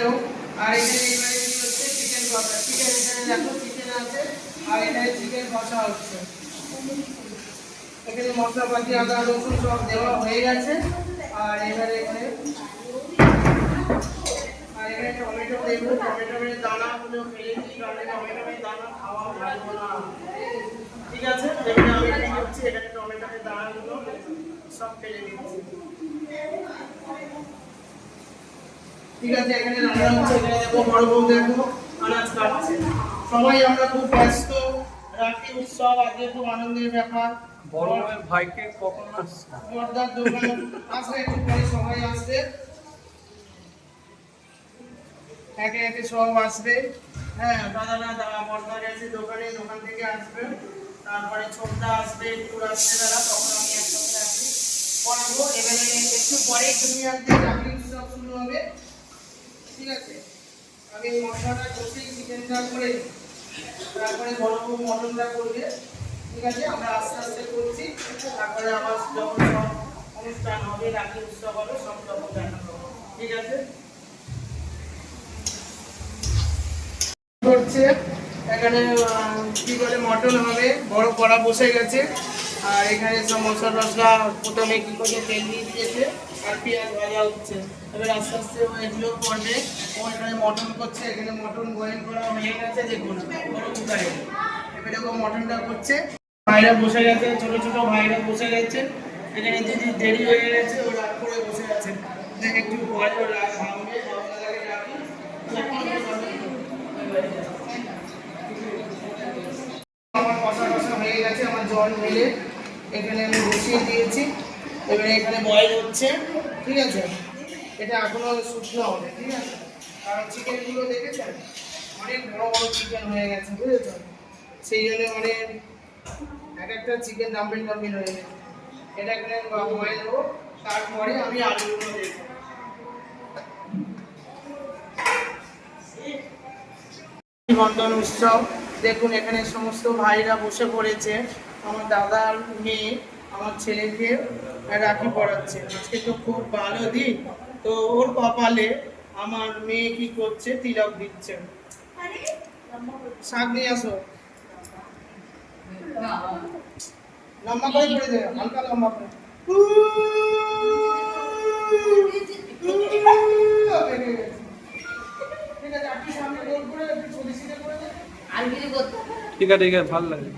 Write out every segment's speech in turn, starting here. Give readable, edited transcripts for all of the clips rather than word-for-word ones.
গেল। আর এখানে এবারে কি হচ্ছে চিকেন কষা, চিকেন এখানে দেখো চিকেন আছে আর এখানে চিকেন কষা হচ্ছে। এখানে মশলাপাতি আদা রসুন সব দেওয়া হয়ে গেছে। আর এবারে এখানে টমেটো দেবো, টমেটোর দানাগুলো ফেলেছি কারণ টমেটোর দানা খাওয়া ভালো না, ঠিক আছে। এখানে আমি কি করছি, এখানে টমেটোর দানাগুলো সব ফেলে দিচ্ছি, ঠিক আছে। এখানে রান্না হচ্ছে, এখানে দেখো বড় বউ দেখো আনাজ কাটছে। সবাই আমরা খুব ব্যস্ত, রাখি উৎসব আজকে খুব আনন্দের ব্যাপার। বড় বউয়ের ভাইকে কখন আসছে? বর্দার দোকান আসবে, একটু পরে সবাই আসবে, একে একে সব আসবে। হ্যাঁ, দাদা বর্দা গেছে দোকানে, দোকান থেকে আসবে, তারপরে ছোটদা আসবে, একটু আসবে দাদা, তখন আমি একসাথে রাখি পড়াবো। এবারে একটু পরে দুনিয়াতে রাখি উৎসব শুরু হবে, ঠিক আছে। আমি মশলাটা কষে চিকেনটা করে তারপরে বড় বউ মটনটা করবে, ঠিক আছে। আমরা আস্তে আস্তে করছি, তারপরে আবার যখন সব অনুষ্ঠান হবে, রাখি উৎসব হবে, সব তখন দেখাবো, ঠিক আছে। করছে এখানে কি বলে মটন হবে, বড় কড়া বসে গেছে। আর এখানে সব মশলা টসলা প্রথমে কি করে তেল দিয়ে দিয়েছে আর পেঁয়াজ ভাজা হচ্ছে। এবার আস্তে আস্তে এগুলো করবে। ও এখানে মটন করছে, এখানে মটন বয়েল করা হয়ে গেছে দেখুন বড় কুকারে। এবারে ও মটনটা করছে, ভাইরা বসে গেছে, ছোট ছোট ভাইরা বসে গেছে। এখানে দিদি দেরি হয়ে গেছে, ও রাগ করে বসে আছে, একটু পরে ও রাগ ভাঙবে, আপনাকে রাখি। আমার কষা কষা হয়ে গেছে, আমার জল ঢেলে এখানে আমি বসিয়ে দিয়েছি। এবারে এখানে বয়েল হচ্ছে, ঠিক আছে। এটা এখনো শুকনো হবে, ঠিক আছে, কারণ চিকেনগুলো দেখেছেন অনেক বড় বড় চিকেন হয়ে গেছে, বুঝেছো, সেই জন্য অনেক এক একটা চিকেন ডাম্পিং ডাম্পিং হয়ে গেছে। এটা এখানে বয়েল হোক, তারপরে আমি আলুগুলো দেবো। বন্ধন উৎসব দেখুন, এখানে সমস্ত ভাইরা বসে পড়েছে। আমার দাদার মেয়ে আমার ছেলেকে রাখি পড়াচ্ছে। আজকে তো খুব ভালো দিন, তো ওর কপালে আমার মেয়ে কি করছে, তিলক দিচ্ছে। শাক নিয়ে আসো, লম্বা করে পড়ে দেবে, হালকা লম্বা করে। ঠিক আছে, আপনি সামনে গোল করে একটু ছোটি ছিটে করে দেন। ঠিক আছে ঠিক আছে, ভালো লাগে।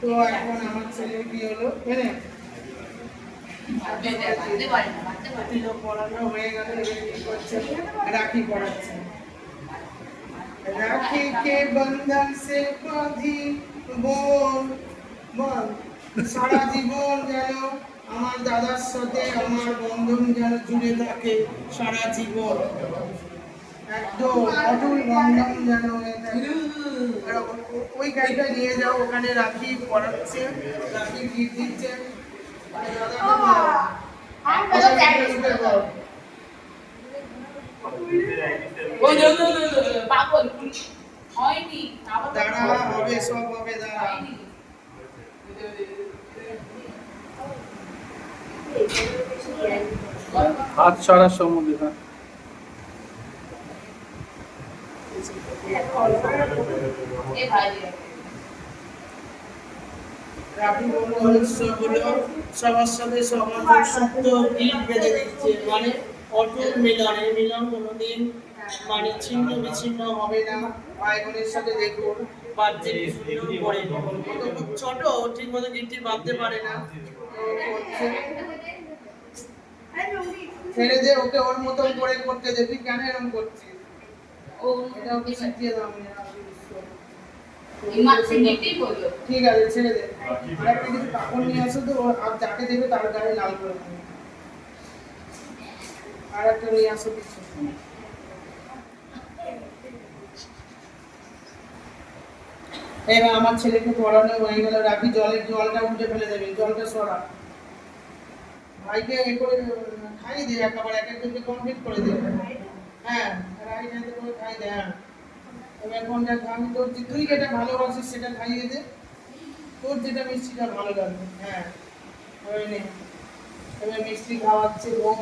তো এখন আমার ছেলে কি হলো, পড়ানো হয়ে গেল, কি করছে, রাখি পড়াচ্ছে। রাখি কে বন্ধন সে বাঁধি বোন, বল সারা জীবন যেন আমার দাদার সাথে আমার বন্ধন যেন জুড়ে থাকে সারা জীবন, একদম অটুট বন্ধন যেন হয়ে থাকে। ওই গাড়িটা নিয়ে যাও, ওখানে রাখি পড়াচ্ছে, রাখি গিফট দিচ্ছে। দাঁড়া হবে, সব হবে, দাঁড়া। হাত ছাড়ার সম্বন্ধে না রাখি বন্ধন উৎসবগুলো সবার সাথে সমাজ সত্য গিট বেঁধে দিচ্ছে, মানে অটুট মিলন। এই মিলন কোনোদিন মানে ছিন্ন বিচ্ছিন্ন হবে না। ভাই বোনের সাথে দেখুন বাচ্চা সুন্দর করে, ও তো খুব ছোট, ঠিক মতো গিটটি বাঁধতে পারে না, ছেড়ে দে ওকে, ওর মতন করে করতে দে। তুই কেন এরকম করছিস? ও এটা ওকে শিখিয়ে দাও। ঠিক আছে, ছেড়ে দে। আর একটা কিছু কাপড় নিয়ে আসো তো, আর যাকে দেবে তার গায়ে লাল করে দেবে। আর একটা নিয়ে আসো কিছু। এবার আমার ছেলেকে পড়ানো হয়ে গেল, রাখি জলটা উঠে ফেলে দেবে, জলটা সরা। ভাইকে এ করে খাইয়ে দে, একেবারে এক একজনকে কমপ্লিট করে দে। হ্যাঁ, রাইট হ্যান্ডে করে খাই দে। হ্যাঁ, এবার কোনটা আমি তোর তুই যেটা ভালোবাসিস সেটা খাইয়ে দে, তোর যেটা মিষ্টিটা ভালো লাগবে। হ্যাঁ, ওই নে। এবার মিষ্টি খাওয়াচ্ছে বোন,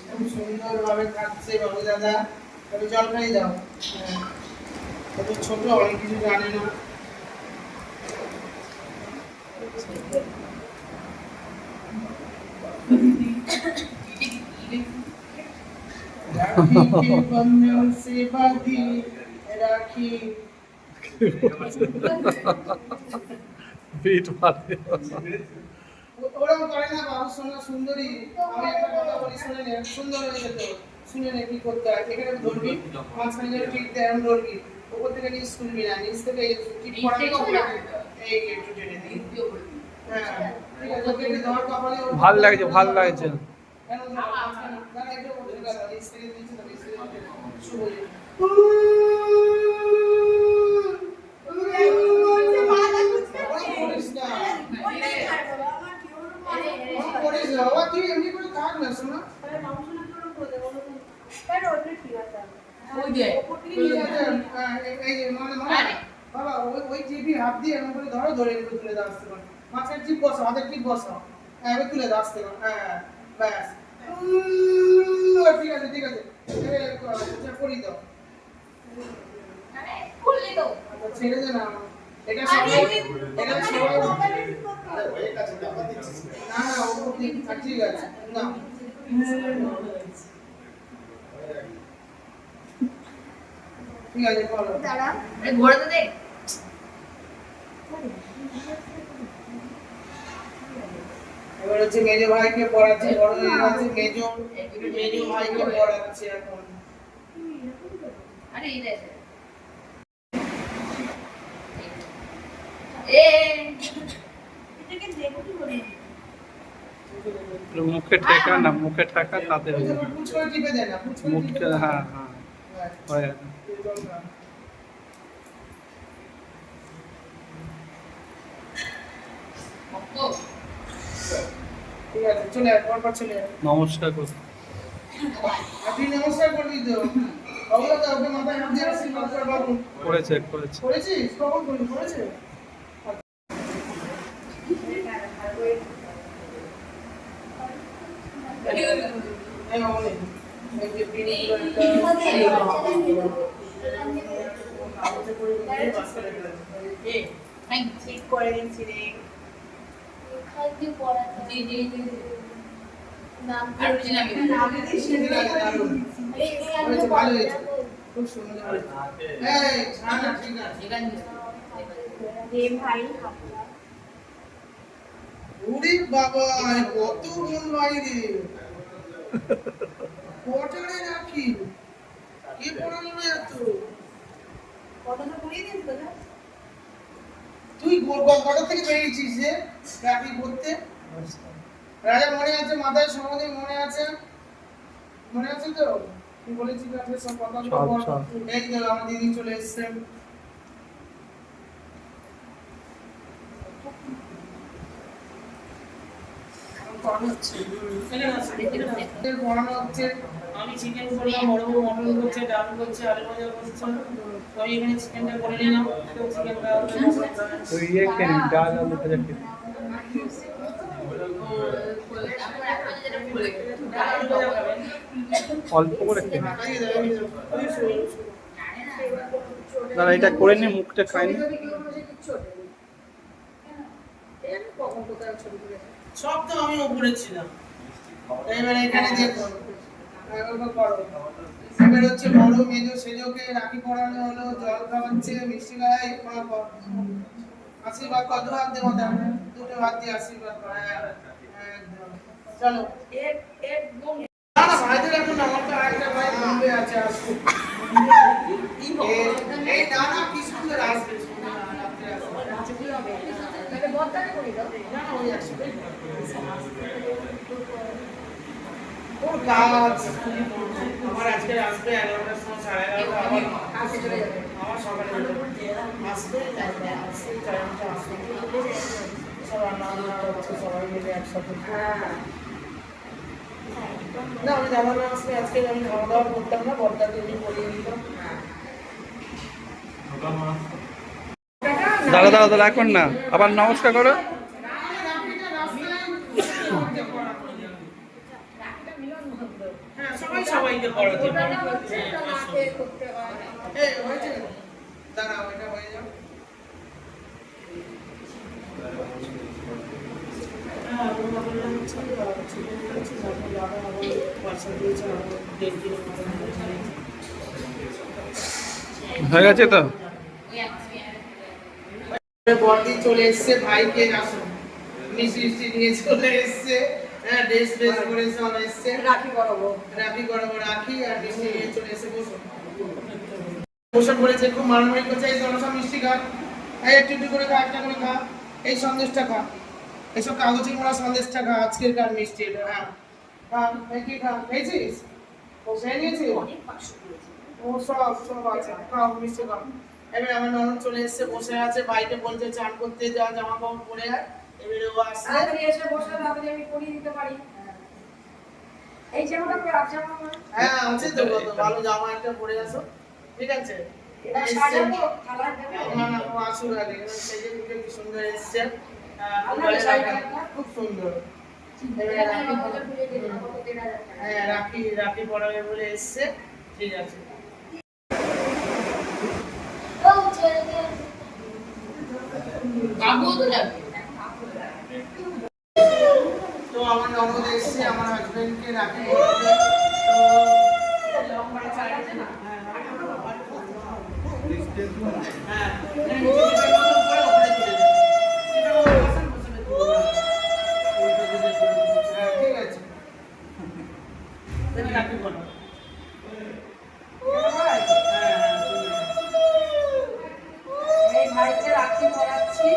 খুব সুন্দরভাবে খাচ্ছে বাবু দাদা। তাহলে জল খাই দাও। হ্যাঁ, ও তো ছোট, অনেক কিছু জানে না। राखी के बंधन से बांधी राखी। বিট মারে। ওরকম করে না বাবু, সোনা সুন্দরী। আমি একটা কথা বলি, শুনে নে, সুন্দর হয়ে যেত। শুনে নে কি করতে হয়। এখানে ধরবি, মাঝখানে যেন ঠিক দেয়, এরম ধরবি। ওপর থেকে নিচ তুলবি না, নিচ থেকে ঠিক পড়াবি, এই একটু টেনে দিই। হ্যাঁ, ঠিক আছে, ওকে একটু ধর কপালে। ভাল লাগছে, ভাল লাগছে। কেন ধর, মাঝখানে, না, একটু ওপর থেকে ধর, নিচ থেকে নিচে ধর, নিচ থেকে নিচে। শুভ যে। করিস না। করিস না বাবা, তুই এমনি করে থাক না, শোনা। ওই যে এই যে মানে বাবা, ওই টিভি হাত দিয়ে এরকম করে ধরো, ধরে একটু তুলে দাও আসতে পারো। মাছের টিপ বসাও, হাতের টিপ বসাও। হ্যাঁ, এবার তুলে দাও আসতে পারো। হ্যাঁ, ব্যাস। ঠিক আছে, ঠিক আছে, করি দাও। আচ্ছা, ছেড়ে দে না। এটা সবাই, এটা সবাই। না না, ও ঠিক আছে, না। ঠিক আছে, বলো। ঘোরা তো দেখ। এবার হচ্ছে মেজো ভাইকে পড়াচ্ছে, বড় হয়ে গেছে, মেজো ভাইকে পড়াচ্ছে এখন। আরে এই দেখ মুখে ঠেকা না, মুখে ঠেকা তাতে ওই যে পুচ করে টিপে দেয় না, পুচ করে টিপে মুখটা, দেয় না। হ্যাঁ হ্যাঁ হয়। ঠিক আছে, চলে আয়, পরপর চলে আয়। নমস্কার করুন। আপনি নমস্কার করবি তো? বাবু দাদা, ওকে মাথায় হাত দিয়ে আশীর্বাদ কর বাবু। করেছে করেছে। করেছিস? কখন করবি? করেছে? এই মামনি, এই যে পিনি কাগজে করে দিয়ে বাস করে দিলাম। ঠিক করে দিচ্ছি রে। জি জি জি আর কিছু না ঠিক আছে, দারুণ। হয়েছে, ভালো হয়েছে। খুব সুন্দর হয়েছে। এই, না, না, ঠিক আছে। ওরে বাবা, এ কত মন বাইরে। কটারে রাখি? কে পড়ালো না এত? তুই কটা থেকে বেরিয়েছিস রে রাখি পড়তে? রাজা মনে আছে, মাথায় সমাধি মনে আছে? মনে আছে তো? তুই বলেছিস আজকে সব কথাগুলো বল। সব। এই তো আমার দিদি চলে এসেছেন। পড়ানো হচ্ছে। আমি চিকেন করলাম, বড় বড় মটন করছে, ডাল করছে, আলু ভাজা করছে। তো আমি এখানে চিকেনটা করে নিলাম। তো চিকেনটা তো ইয়ে কেন ডাল আলু ভাজা খেতে অল্প করে খেতে। দাদা এটা করে নি, মুখটা খাইনি। সব তো আমি উপরে ছিলাম। এবার এখানে দেখো, এবার করো। এবার হচ্ছে বড় মেজো সেজোকে রাখি পরানো হলো, জল খাওয়াচ্ছে, মিষ্টি খাওয়াই, আশীর্বাদ কর, দু হাত দিয়ে মাথা, দুটো হাত দিয়ে আশীর্বাদ কর। হ্যাঁ, একদম। চলো। না না, ভাইদের এখন আমার তো আরেকটা ভাই বোম্বে আছে, আসবে। এই না না, কি সুন্দর আসবে, রাত্রে আসবে। না না, ওই আসবে। ওর কাজ আমার আজকে আসবে 11টার সময়, 11:30 আমার সকালে আসবে, আসবে 4টা আসবে। সব রান্না বান্না হচ্ছে, সবাই মিলে একসাথে। না, আমি দাদা না আসলে আজকে আমি খাওয়া দাওয়া করতাম না, বর্দাকে এমনি বলিয়ে দিতাম। দাদা দাদা দাদা এখন না, আবার নমস্কার করো। হ্যাঁ, সবাই সবাইকে পড়াতে ওটা পারি। না হচ্ছে, ওটা না খেয়ে করতে হয়। এই হয়েছে? দাঁড়াও, এটা হয়ে যাও। হ্যাঁ, ওটা বললাম হচ্ছে, ঠিক আছে, যখন বাবা আবার পয়সা দিয়েছে, আবার 1.5 কিলো মটন দিয়েছে। হয়ে গেছে তো? বর্দি চলে এসছে, ভাইকে আসো মিষ্টি মিষ্টি নিয়ে চলে এসছে। হ্যাঁ, ড্রেস করে চলে এসছে। রাখি করাবো। রাখি গড়াবো, রাখি আর মিষ্টি নিয়ে চলে এসে বসো। বসে পড়েছে, খুব মারামারি করছে। এই জনসব মিষ্টি খা, এই একটু একটু করে খা, একটা করে খা। এই সন্দেশটা খা, এইসব কাগজে মোড়া সন্দেশটা খা, আজকের কার মিষ্টি এটা। হ্যাঁ খা, এই কি খা, খেয়েছিস? ও খেয়ে নিয়েছিস? ও সব আছে, খাও মিষ্টি খাও। এবার আমার ননদ চলে এসছে, বসে আছে, বাইরে বলছে চান করতে যা, জামা কাপড় পরে আয়। এবারে ও আসছে। তাড়াতাড়ি এসে বসে, তাড়াতাড়ি আমি পরিয়ে দিতে পারি। এই জামাটা পরে আর জামা পরে। হ্যাঁ আছে তো, কত ভালো জামা একটা পরে আসো, ঠিক আছে? এটা সাজাবো, থালা দেবো। না না, ও আসুক আগে। এবার সেজে গুজে কি সুন্দর এসছে। আপনার শাড়িটা খুব সুন্দর। এবারে এটা রাখি আমি বাজার খুলে দিই, কত 1,500 টাকা। হ্যাঁ, রাখি পরাবে বলে এসছে, ঠিক আছে। বাবু তো যাবে। তো আমার ননদ এসছে, আমার হাজবেন্ডকে রাখি পরাবে। হ্যাঁ, ঠিক আছে। রাখি পরাবে। এই ভাইকে রাখি পরাচ্ছি।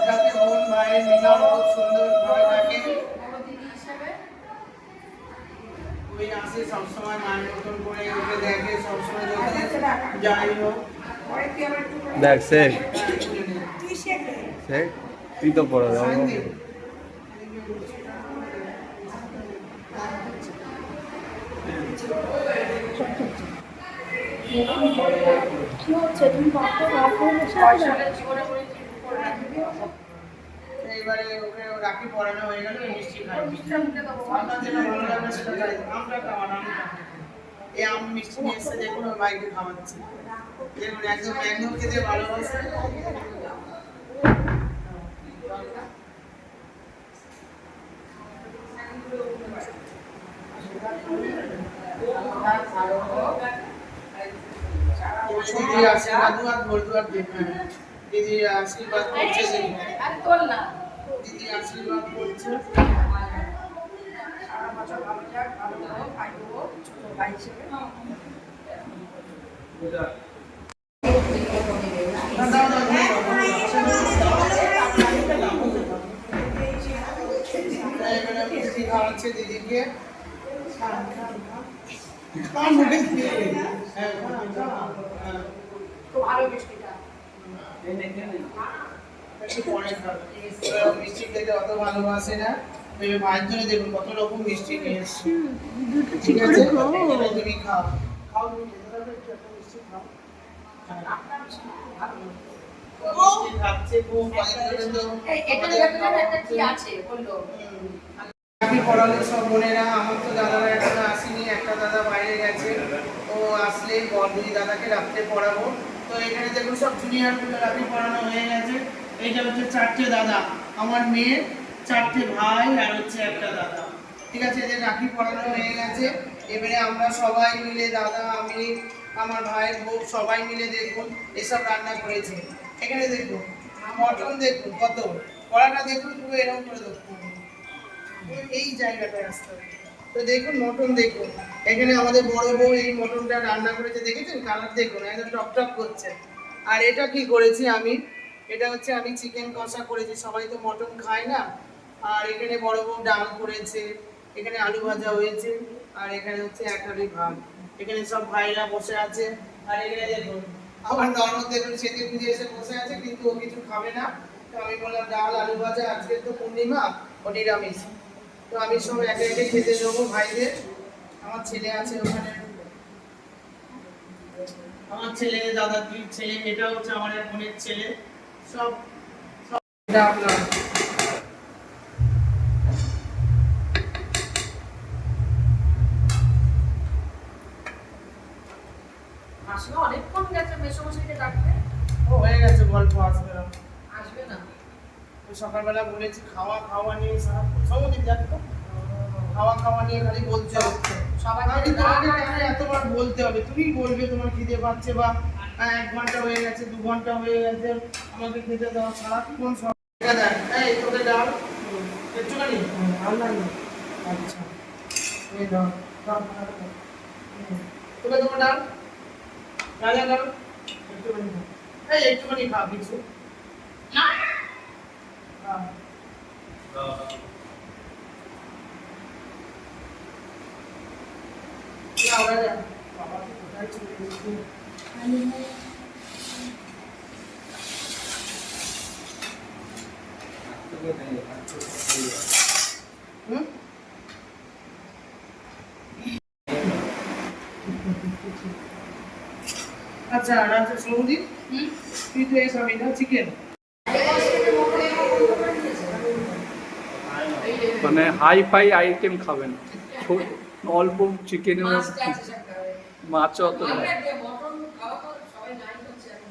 যাতে বোন ভাইয়ের মিলন খুব সুন্দর ভাবে থাকে। বড় দিদি হিসেবে ওই আসে সবসময় মায়ের মতন করে, ওকে দেখে সবসময়, যখন যাই হোক। পরে কি আবার একটু করে দেখ সে তুই শেখ দে। সে তুই তো পড়া যাবো। কি হচ্ছে তুমি বাপকে রাখো পয়সাটা জীবনে করে রাখি দিও। এইবারে ওকে রাখি পরানো হয়ে গেল, মিষ্টি খাই। মিষ্টিটা মুখে দেবো। আপনার যেটা ভালো লাগবে সেটা খাই। আমরা খাওয়ান, আমি খাবো। এই আম মিষ্টি নিয়ে এসে দেখুন, ওর ভাইকে খাওয়াচ্ছে। দেখুন, একদম ম্যাঙ্গো খেতে ভালোবাসে। দিদি আশীর্বাদ বলদুয়ার দেখবেন। দিদি আশীর্বাদ করছে, দেখুন। আর তোল না। দিদি আশীর্বাদ করছে। সারা বছর ভালো যাক, ভালো হোক, ভাই হোক, ছোট ভাই হিসেবে। মিষ্টি খাওয়াচ্ছে দিদিকে। খুব ভালো মিষ্টিটা। মিষ্টি খেতে অত ভালোবাসে না, ভাইয়ের জন্য দেখুন কত রকম মিষ্টি নিয়ে এসছি। ঠিক আছে, এবার তুমি খাও। খাও, তুমি খেতে পারবে একটু, একটা মিষ্টি খাও। মিষ্টি খাচ্ছে খুব, কয়েকজনের তো এটা দেখলাম একটা কি আছে বললো। রাখি পড়ালো সব বোনেরা। আমার তো দাদারা এখনো আসেনি, একটা দাদা বাইরে গেছে। ও আসলে দুই দাদাকে রাত্রে পড়াবো। তো এখানে দেখুন সব জুনিয়র গুলো রাখি পড়ানো হয়ে গেছে। এইটা হচ্ছে 4টে দাদা, আমার মেয়ে 4টে ভাই আর হচ্ছে একটা দাদা। ঠিক আছে, এদের রাখি পড়ানো হয়ে গেছে। এবারে আমরা সবাই মিলে, দাদা, আমি, আমার ভাইয়ের বউ, সবাই মিলে দেখুন এসব রান্না করেছি। এখানে দেখুন মটন, দেখুন কত কড়াটা, দেখুন পুরো এরকম করে দেখুন, এই জায়গাটায় আসতে হবে। তো দেখুন মটন, দেখুন এখানে আমাদের বড় বউ এই মটনটা রান্না করেছে, দেখেছেন কালার দেখুন, একদম টক টক করছে। আর এটা কি করেছি আমি, এটা হচ্ছে আমি চিকেন কষা করেছি, সবাই তো মটন খায় না। আর এখানে বড় বউ ডাল করেছে, এখানে আলু ভাজা হয়েছে, আর এখানে হচ্ছে এক হাঁড়ি ভাত। এখানে সব ভাইরা বসে আছে। আর এখানে দেখুন আমার ননদ, দেখুন সেজে গুজে এসে বসে আছে, কিন্তু ও কিছু খাবে না। তো আমি বললাম ডাল আলু ভাজা, আজকে তো পূর্ণিমা, ও নিরামিষ। তো আমি সব একে একে খেতে দেবো ভাইদের। আমার ছেলে আছে ওখানে, আমার ছেলে, দাদার দুই ছেলে, এটা হচ্ছে আমার এক বোনের ছেলে। সব এটা আপনার মাসিমা অনেকক্ষণ গেছে মেসোমশাইকে ডাকতে। ও হয়ে গেছে, গল্প আসবে না। আসবে না। ওই সকালবেলা বলেছি খাওয়া খাওয়া নিয়ে সারাক্ষণ সমুদ্রে দেখো, খাওয়া খাওয়া নিয়ে খালি বলতে হচ্ছে। সবাই আমি তোমাকে কেন এতবার বলতে হবে? তুমি বলবে তোমার খিদে পাচ্ছে, বা 1 ঘন্টা হয়ে গেছে, 2 ঘন্টা হয়ে গেছে, আমাকে খেতে দাও। সারাক্ষণ সব দেখ। এই তোকে ডাল একটুখানি ডাল না। আচ্ছা এই দাও, দাও, দাও, দাও। তোকে তোমার ডাল রাজা ডাল একটুখানি খা। এই একটুখানি খা কিছু না। হ্যাঁ। না ওরা যা বাবা তো কোথায় চলে গেছে। হুম? আচ্ছা রাজা সৌদি, তুই তো এই খাবি না চিকেন? মানে হাই ফাই আইটেম খাবেন, অল্প চিকেনের মধ্যে মাছ অত না। মটন খাওয়া তো সবাই নাই করছে এখন।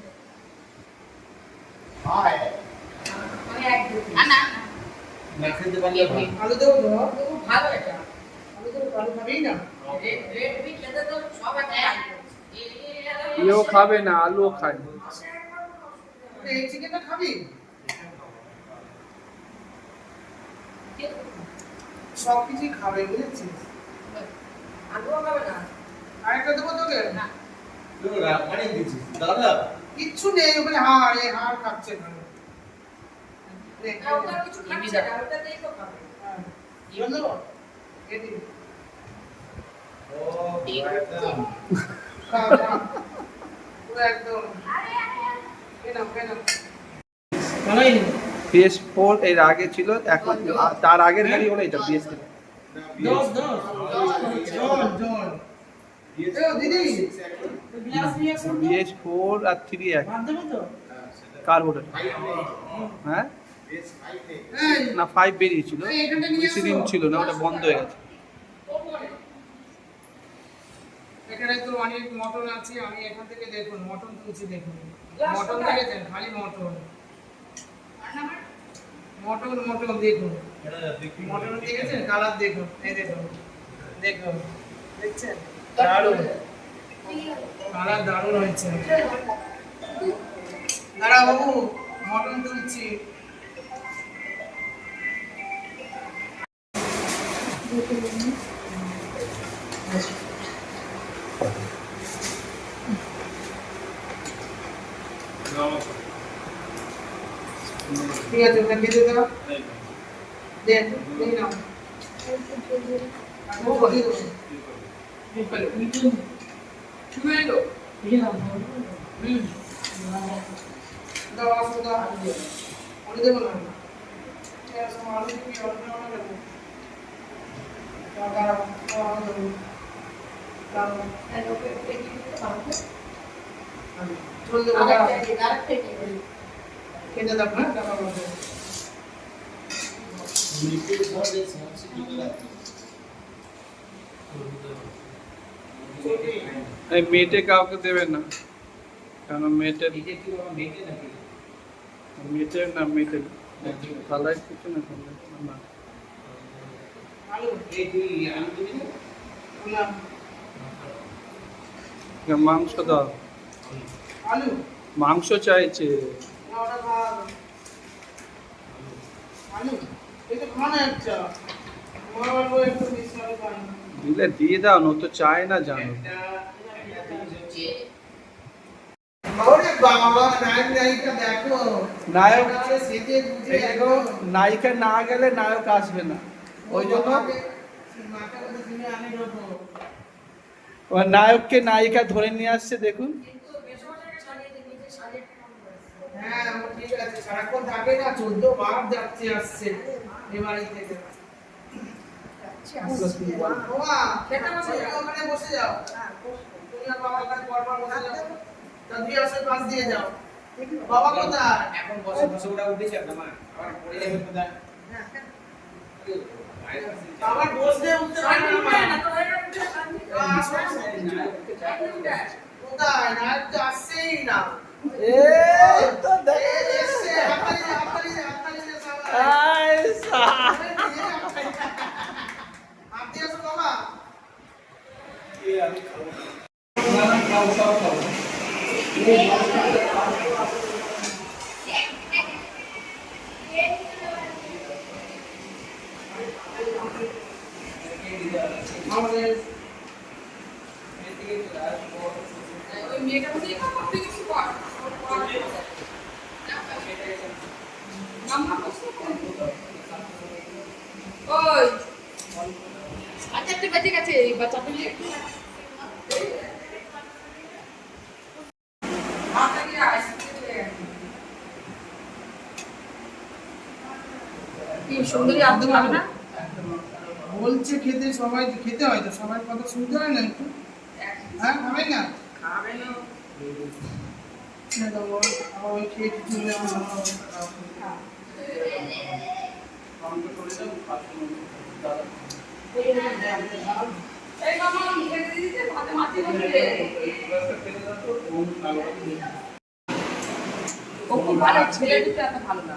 মানে এক দুই না না আলু দেবো তো? খুব ভালো এটা। আলু দেবো, আলু খাবি না? রেড বি খেতে তো সব একটা লাইক করছে। এও খাবে না, আলুও খায় না। এই চিকেনটা খাবি? সব কিছুই খাবে বুঝেছিস? আলুও খাবে না। আরেকটা দেবো তোকে? না। কিচ্ছু নেই ওখানে, হাড়, এই হাড় খাচ্ছে না। না, ওটা কিছু খাচ্ছে না, ওটাতেই তো খাবে। জল দেবো? এ দিবি। খা, খা। পুরো একদম। খেয়ে নাও, খেয়ে নাও। ভালোই নেই। PS4 এর আগে ছিল, এখন তার আগের গাড়ি হলো এটা PS3। দশ, জল, জল। এ দিদি, গ্লাস নিয়ে আসুন তো। PS4 আর 3 এক ভাত দেবো তো? কার্বোরেট। হ্যাঁ এই, না 5 বেরিয়েছিল, এই এখানটা নিয়ে বেশি দিন আসো। ছিল না, ওটা বন্ধ হয়ে গেছে। এখানে তো অনেক মটন আছে, আমি এখান থেকে দেখুন মটন তুলছি, দেখুন মটন দেখেছেন, খালি মটন মটন মটন দেখুন, মটন দেখেছেন, কালার দেখুন, এই দেখুন, দেখুন, দেখছেন, দারুণ কালার, দারুণ হয়েছে। দাঁড়া বাবু, মটন তুলছি। ঠিক আছে, ওটা খেতে দাও, দেন নিয়ে নাও। ও দিয়ে দেবো। দাও, আসো, দাও, আলু দেবো না? ঠিক আছে, আলু দিবি, আলু দেবো না দেবো? দাঁড়াও, আলু দেবো, দাঁড়াও, ঝোল দেবো, দাঁড়াও। খেতে দাও, হ্যাঁ, দাঁড়াও, দাঁড়াও। এই মেটে কাউকে দেবেন না, কারণ মেটে না, মেটে খালাই কিছু না, খালাই না। আলু না, মাংস দাও, আলু মাংস চাইছে। না, ওটা খাওয়া হবে। আলু এই তো খানা একটা, আমার আলু একটু বেশি আলু খাই না। দিলে দিয়ে দাও, নো তো চায় না জানো। ওরে বাবা, নায়ক নায়িকা দেখো, নায়ক তাহলে সেজে গুজে এই দেখো, নায়িকা না গেলে নায়ক আসবে না, ওই জন্য মাথা কথা শুনে আমি দেবো। ওই নায়ককে নায়িকা ধরে নিয়ে আসছে, দেখুন। কিন্তু মেসোমশাইকে সারিয়ে দিন, নিজে সারিয়ে ফোন করেছে। হ্যাঁ ও ঠিক আছে, সারাক্ষণ থাকে না, 14 বার যাচ্ছে আসছে এ বাড়ি থেকে। বাবা, খেতে বসে যাও। ওখানে বসে যাও, তুমি আর বাবার কাছে পরপর বসে যাও, তাড়াতাড়ি আসে, পাশ দিয়ে যাও। বাবা কোথায়? এখন বসে বসে ওটা উঠেছে না মা, আবার পড়ে যাবে কোথায়? আবার বসলে উঠতে পারে না মা। না, তো হয়ে গেছে, শান্তি। আসো, আসো। শান্তি উঠে। ও কোথায় না তো আসছেই না এই তো দেখ এসছে হাততালি দে, হাততালি দে, হাততালি দে সবাই। আই সা আপনি আসো বাবা। আমাদের ওই মেয়েটা বলছে বাবা তুই কিছু কর মাম্মা বসে ওই আচ্ছা তুই বেঁচে গেছে এই বাচ্চাটা নিয়ে আপনাকে আইসক্রিম চলে গেছে কি সুন্দরী আব্দুল হবে না বলছে খেতে, সবাই খেতে হয় তো, সবাই কথা শুনতে হয় না একটু? হ্যাঁ খাবেন না? খাবে না না দেবো, আবার ওই খেয়ে কিছু হলে আমার ভালো অবস্থা খারাপ হবে। এই মামা খেতে দিতে ভাতে মাছি বসে ও খুব ভালো ছেলে দুটো এত ভালো না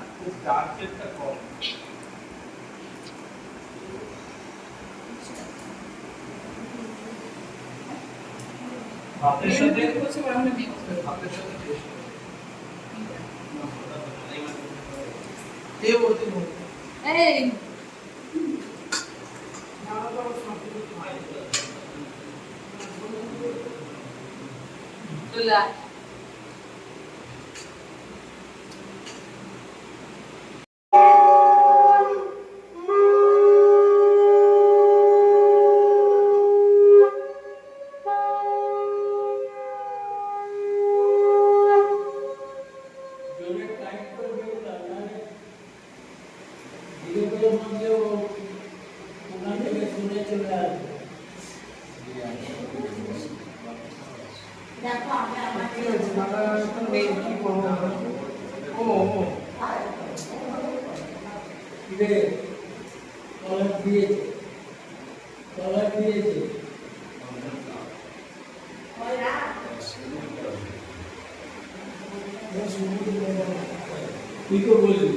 ভাতের সাথে বসে বড় হলে বিয়ে ভাতের সাথে টেস্ট দেবো, দেবো। এই তুলা কি হয়েছে? দাদা তো নেই, কি করবো? ও, ও। তুই তো বললি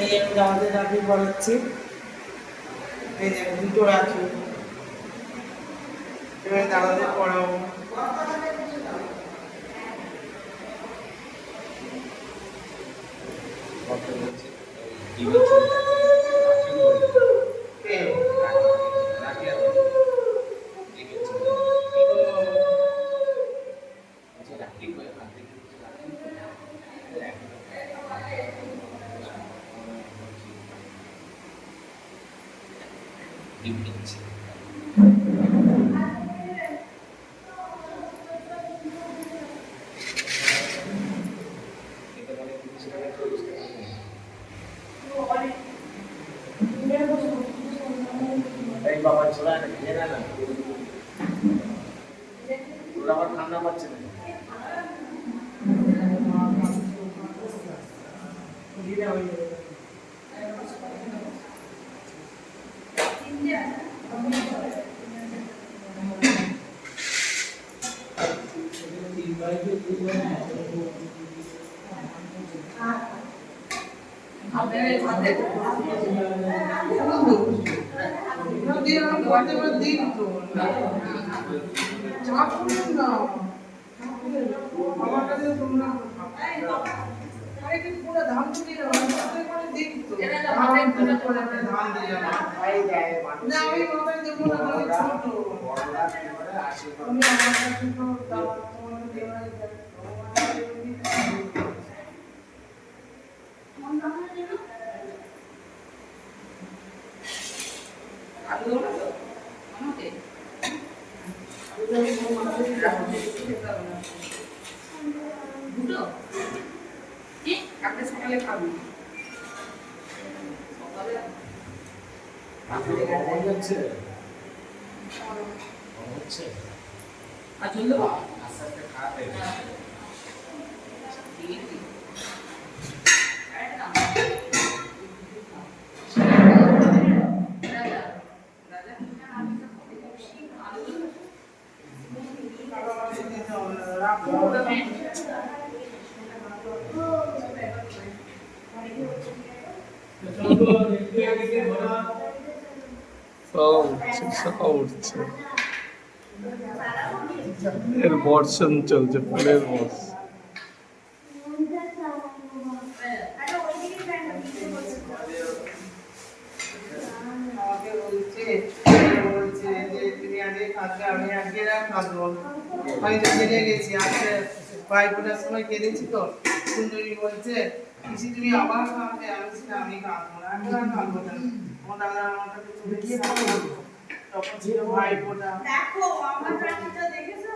এই আমি দাদাদের রাখি পড়াচ্ছি, এই যে দুটো রাখি, এবারে দাদাদের পড়াবো। এই বাবা ছোড়া না খেয়ে না ওরা আবার ঠান্ডা পাচ্ছে না দিন তো চাপ করেন না, আমার কাছে তোমরা আরে কি পুরো ধান চুরি না মানে দেখতো এটা না, ধান মাথায় করে ধান দিয়ে যাবে ভাই দেয় মানুষ না আমি মাথায় দেবো না আমি ছোট বড়রা কি করে আশীর্বাদ তুমি আমার কাছে তো দাও তোমার দেওয়াই যায় আলু ওরা তো আমাকে দুটো কি কালকে সকালে খাবি সকালে আপনি কখন যাচ্ছে হচ্ছে আর চললো আস্তে আস্তে খাবে সব উঠছে এর বর্ষণ চলছে ফুলের বর্ষ আমাকে বলছে যে তুমি আগে খাবে আমি আগে খাবো আমি তো জেনে গেছি আজকে বাইকটার সময় কেঁদেছি তো সুন্দরী বলছে পিসি তুমি আবার খাবে আমি সেটা আমি খাবো না আমি আর খাবো না আমার দাদা আমার কাছে চলে গিয়ে খাবো তখন ছিল ভাইপোটা দেখো আমার রান্নাটা দেখেছো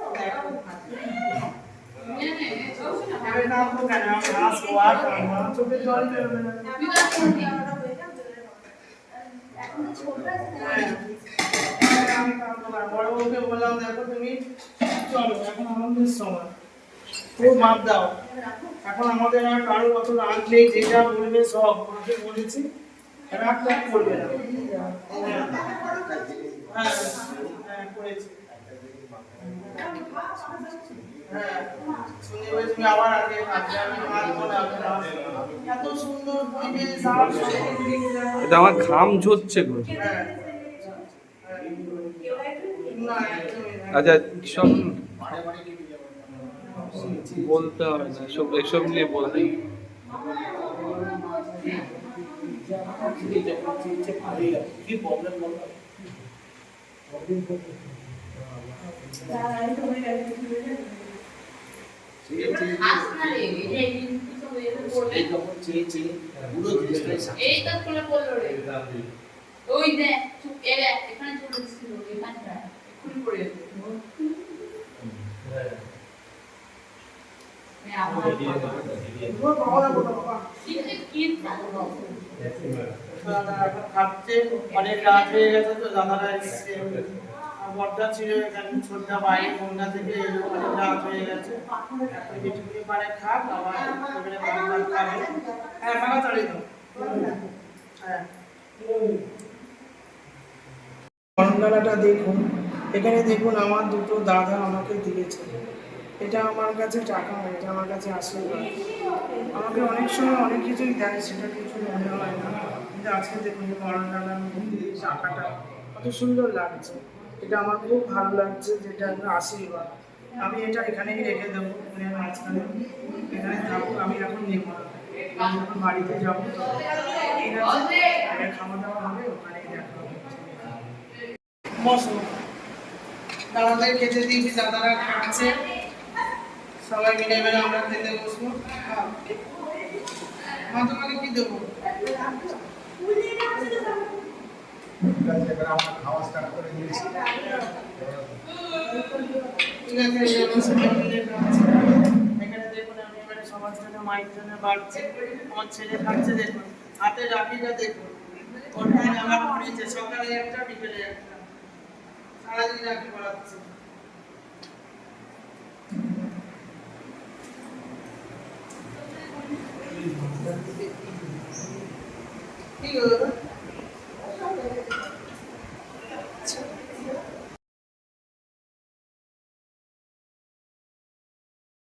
আমি খাবো কেন আমি হাসবো আর খাবো আমার চোখে জল বেরোবে না এখন তো ছোট আছে না আমি খাবো না বড় বউকে বললাম দেখো তুমি চলো এখন আমাদের সময় খুব মাপ দাও এখন আমাদের আর কারোর অত রাগ নেই যেটা বলবে সব ওনাকে বলেছি রাগ টাগ করবে না হ্যাঁ হ্যাঁ করেছি হ্যাঁ শুনে বলছি তুমি আবার আগে খাবে আমি খাবো না এত সুন্দর পরিবেশ সাপ এটা আমার ঘাম ঝরছে গো হ্যাঁ না একদমই না। আচ্ছা সব মানে মানে কি বলতে হবে না সব এসব নিয়ে বলতে কি প্রবলেম বলো এই যখন চেয়ে চেয়ে পুরো জিনিসটাই সাথে এই তো খুলে পড়লো রে ওই দেখ চুপ এখানে চলে এসেছিল এখানটা এক্ষুনি পড়ে যেত পুরো বাবা না বাবা দাদা এখন খাচ্ছে অনেক রাত হয়ে গেছে তো দাদারা এসছে আর বড়দা ছিল এখানে ছোটদা বাইরে বন্যা থেকে এলো অনেক রাত হয়ে গেছে এখন যেটুকুনি পারে খাক আবার এবারে বাবা খাবে হ্যাঁ মালা চলে তো হ্যাঁ গরমডালাটা দেখুন এখানে দেখুন আমার দুটো দাদা আমাকে দিয়েছে এটা আমার কাছে টাকা না এটা আমার কাছে আশীর্বাদ আমাকে অনেক সময় অনেক কিছুই দেয় সেটা কিছু মনে হয় না কিন্তু আজকে দেখুন এই গরমডালার মধ্যে টাকাটা কত সুন্দর লাগছে এটা আমার খুব ভালো লাগছে যেটা একটা আশীর্বাদ আমি এটা এখানেই রেখে দেবো ফোনের মাঝখানে এখানে থাকুক আমি এখন নেব না আমি যখন বাড়িতে যাবো ঠিক আছে আগে খাওয়া দাওয়া হবে ওখানেই দেখা হবে বসো দাদাদের খেতে দিয়েছি দাদারা খাচ্ছে সবাই মিলে এবারে আমরা খেতে বসবো মা তোমাকে কি দেবো আমরা খাওয়া স্টার্ট করে দিয়েছি ঠিক আছে এই জন্য সবাই মিলে খাচ্ছি এখানে দেখুন আমি এবারে সবার জন্য মায়ের জন্য বাড়ছি আমার ছেলে খাচ্ছে দেখুন হাতে রাখিটা দেখুন ওর পায়ে জামা পরিয়েছে সকালে একটা বিকেলে একটা সারাদিন রাখি পড়াচ্ছে ঠিক আছে